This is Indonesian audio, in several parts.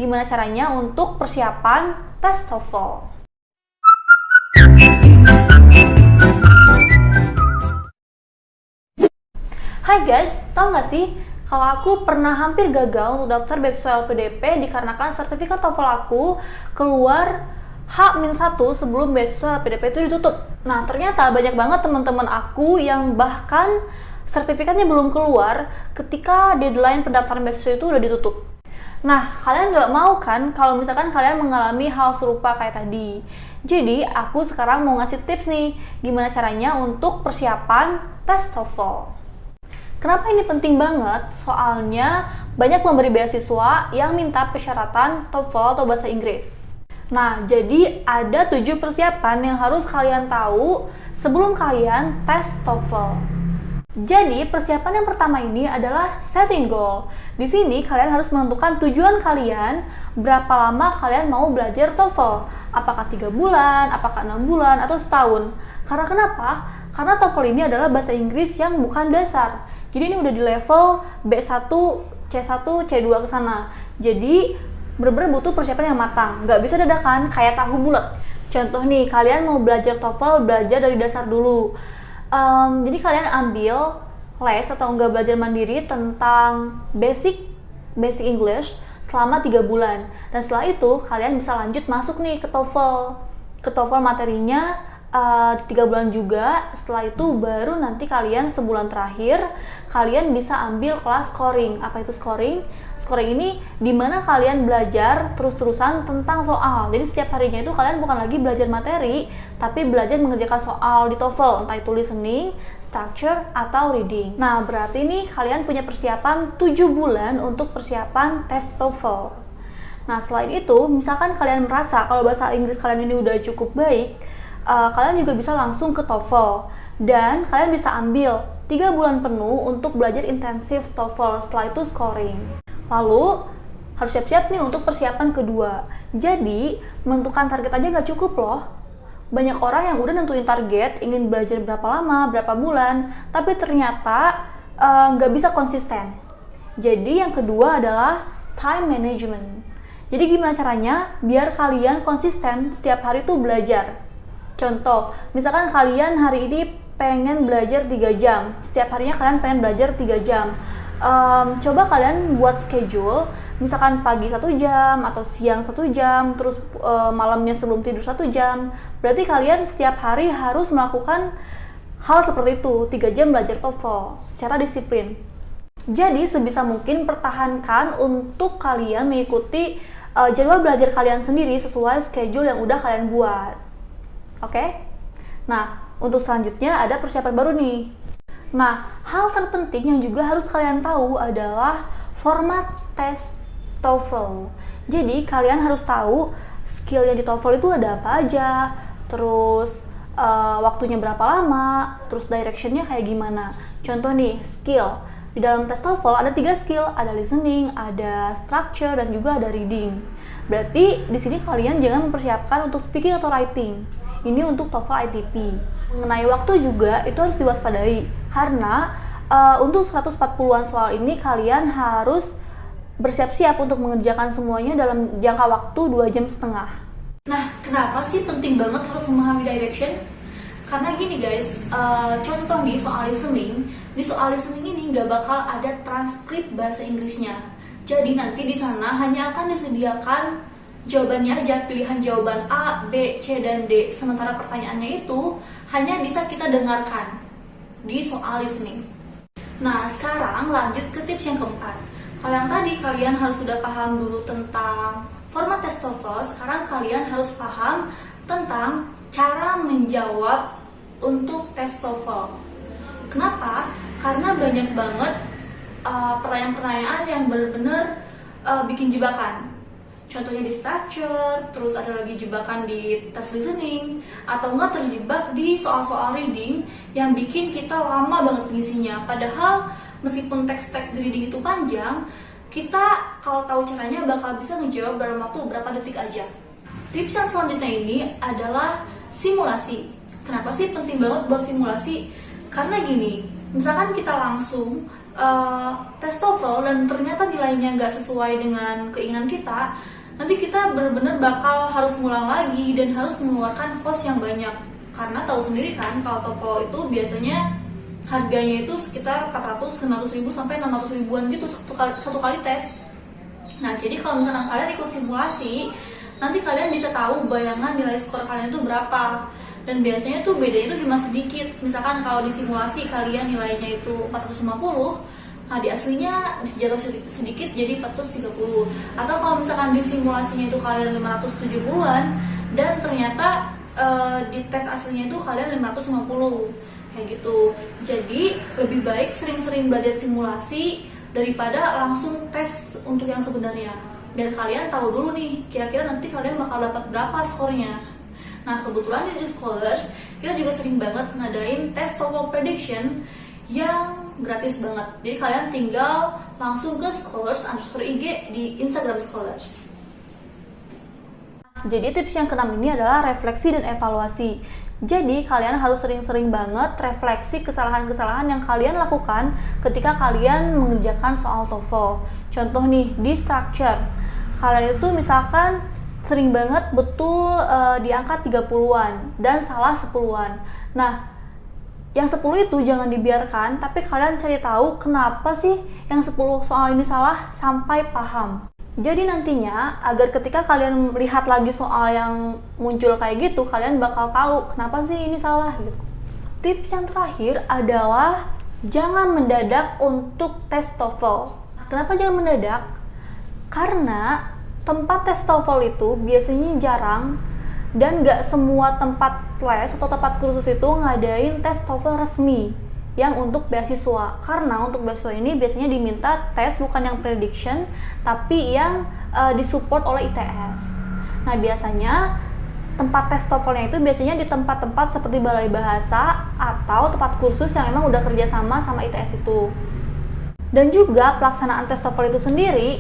gimana caranya untuk persiapan tes TOEFL. Hai guys, tau gak sih kalau aku pernah hampir gagal untuk daftar beasiswa LPDP dikarenakan sertifikat TOEFL aku keluar H-1 sebelum beasiswa LPDP itu ditutup. Nah, ternyata banyak banget teman-teman aku yang bahkan sertifikatnya belum keluar ketika deadline pendaftaran beasiswa itu udah ditutup. Nah, kalian nggak mau kan kalau misalkan kalian mengalami hal serupa kayak tadi. Jadi, aku sekarang mau ngasih tips nih, gimana caranya untuk persiapan tes TOEFL. Kenapa ini penting banget? Soalnya banyak pemberi beasiswa yang minta persyaratan TOEFL atau bahasa Inggris. Nah, jadi ada 7 persiapan yang harus kalian tahu sebelum kalian tes TOEFL. Jadi, persiapan yang pertama ini adalah setting goal. Di sini kalian harus menentukan tujuan kalian, berapa lama kalian mau belajar TOEFL. Apakah 3 bulan, apakah 6 bulan, atau setahun. Karena kenapa? Karena TOEFL ini adalah bahasa Inggris yang bukan dasar. Jadi ini udah di level B1, C1, C2 ke sana. Jadi bener-bener butuh persiapan yang matang, nggak bisa dadakan kayak tahu bulat. Contoh nih, kalian mau belajar TOEFL, belajar dari dasar dulu. Jadi kalian ambil les atau enggak belajar mandiri tentang basic English selama 3 bulan. Dan setelah itu kalian bisa lanjut masuk nih ke TOEFL. Ke TOEFL materinya 3 bulan juga. Setelah itu baru nanti kalian sebulan terakhir kalian bisa ambil kelas scoring. Apa itu scoring? Scoring ini dimana kalian belajar terus-terusan tentang soal. Jadi setiap harinya itu kalian bukan lagi belajar materi, tapi belajar mengerjakan soal di TOEFL, entah itu listening, structure, atau reading. Nah, berarti nih kalian punya persiapan 7 bulan untuk persiapan tes TOEFL. Nah, selain itu, misalkan kalian merasa kalau bahasa Inggris kalian ini udah cukup baik, kalian juga bisa langsung ke TOEFL dan kalian bisa ambil 3 bulan penuh untuk belajar intensif TOEFL, setelah itu scoring. Lalu harus siap-siap nih untuk persiapan kedua. Jadi menentukan target aja nggak cukup loh. Banyak orang yang udah nentuin target, ingin belajar berapa lama, berapa bulan, tapi ternyata nggak bisa konsisten. Jadi yang kedua adalah time management. Jadi gimana caranya biar kalian konsisten setiap hari tuh belajar. Contoh, misalkan kalian hari ini pengen belajar 3 jam, setiap harinya kalian pengen belajar 3 jam. Coba kalian buat schedule, misalkan pagi 1 jam, atau siang 1 jam, terus malamnya sebelum tidur 1 jam. Berarti kalian setiap hari harus melakukan hal seperti itu, 3 jam belajar TOEFL, secara disiplin. Jadi sebisa mungkin pertahankan untuk kalian mengikuti jadwal belajar kalian sendiri sesuai schedule yang udah kalian buat. Oke? Nah, untuk selanjutnya ada persiapan baru nih. Nah, hal terpenting yang juga harus kalian tahu adalah format tes TOEFL. Jadi, kalian harus tahu skill yang di TOEFL itu ada apa aja, terus waktunya berapa lama, terus directionnya kayak gimana. Contoh nih, skill. Di dalam tes TOEFL ada 3 skill, ada listening, ada structure, dan juga ada reading. Berarti di sini kalian jangan mempersiapkan untuk speaking atau writing. Ini untuk TOEFL ITP. Mengenai waktu juga itu harus diwaspadai karena untuk 140-an soal ini kalian harus bersiap-siap untuk mengerjakan semuanya dalam jangka waktu 2,5 jam. Nah, kenapa sih penting banget harus memahami direction? Karena gini guys, contoh nih soal listening. Di soal listening ini nggak bakal ada transkrip bahasa Inggrisnya. Jadi nanti di sana hanya akan disediakan jawabannya aja, pilihan jawaban A, B, C, dan D. Sementara pertanyaannya itu hanya bisa kita dengarkan di soal listening. Nah, sekarang lanjut ke tips yang keempat. Kalau yang tadi kalian harus sudah paham dulu tentang format tes TOEFL, sekarang kalian harus paham tentang cara menjawab untuk tes TOEFL. Kenapa? Karena banyak banget pertanyaan-pertanyaan yang benar-benar bikin jebakan. Contohnya di structure, terus ada lagi jebakan di tes listening, atau enggak terjebak di soal-soal reading yang bikin kita lama banget ngisinya. Padahal meskipun teks-teks di reading itu panjang, kita kalau tahu caranya bakal bisa ngejawab dalam waktu beberapa detik aja. Tips yang selanjutnya ini adalah simulasi. Kenapa sih penting banget buat simulasi? Karena gini, misalkan kita langsung tes TOEFL dan ternyata nilainya nggak sesuai dengan keinginan kita, nanti kita benar-benar bakal harus ngulang lagi dan harus mengeluarkan cost yang banyak. Karena tahu sendiri kan kalau TOEFL itu biasanya harganya itu sekitar 400-500 ribu sampai 600 ribuan gitu satu kali tes. Nah, jadi kalau misalkan kalian ikut simulasi, nanti kalian bisa tahu bayangan nilai skor kalian itu berapa. Dan biasanya tuh bedanya itu cuma sedikit. Misalkan kalau di simulasi kalian nilainya itu 450, nah di aslinya jatuh sedikit jadi 430. Atau kalau misalkan di simulasinya itu kalian 570-an dan ternyata di tes aslinya itu kalian 550, kayak gitu. Jadi lebih baik sering-sering belajar simulasi daripada langsung tes untuk yang sebenarnya. Dan kalian tahu dulu nih, kira-kira nanti kalian bakal dapat berapa skornya. Nah, kebetulan di Scholars kita juga sering banget ngadain tes TOEFL prediction yang gratis banget. Jadi kalian tinggal langsung ke scholars_ig di Instagram Scholars. Jadi tips yang keenam ini adalah refleksi dan evaluasi. Jadi kalian harus sering-sering banget refleksi kesalahan-kesalahan yang kalian lakukan ketika kalian mengerjakan soal TOEFL. Contoh nih, di structure. Kalian itu misalkan sering banget betul di angka 30-an dan salah 10-an. Nah, yang 10 itu jangan dibiarkan, tapi kalian cari tahu kenapa sih yang 10 soal ini salah sampai paham. Jadi nantinya agar ketika kalian melihat lagi soal yang muncul kayak gitu, kalian bakal tahu kenapa sih ini salah gitu. Tips yang terakhir adalah jangan mendadak untuk tes TOEFL. Kenapa jangan mendadak? Karena tempat tes TOEFL itu biasanya jarang dan gak semua tempat les atau tempat kursus itu ngadain tes TOEFL resmi yang untuk beasiswa. Karena untuk beasiswa ini biasanya diminta tes bukan yang prediction tapi yang disupport oleh ITS. Nah, biasanya tempat tes TOEFL-nya itu biasanya di tempat-tempat seperti balai bahasa atau tempat kursus yang emang udah kerjasama sama ITS itu. Dan juga pelaksanaan tes TOEFL itu sendiri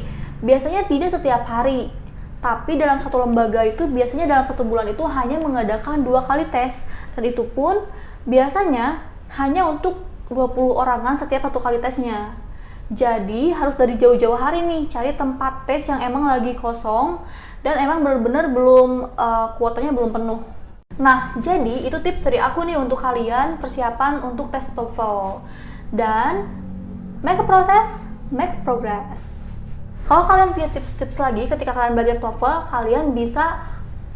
biasanya tidak setiap hari, tapi dalam satu lembaga itu biasanya dalam 1 bulan itu hanya mengadakan 2 kali tes, dan itu pun biasanya hanya untuk 20 orangan setiap 1 kali tesnya. Jadi harus dari jauh-jauh hari nih cari tempat tes yang emang lagi kosong dan emang benar-benar belum kuotanya belum penuh. Nah, jadi itu tips dari aku nih untuk kalian persiapan untuk tes TOEFL. Dan make a process, make progress. Kalau kalian punya tips-tips lagi ketika kalian belajar TOEFL, kalian bisa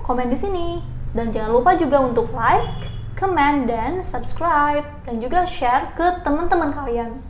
komen di sini. Dan jangan lupa juga untuk like, comment, dan subscribe. Dan juga share ke teman-teman kalian.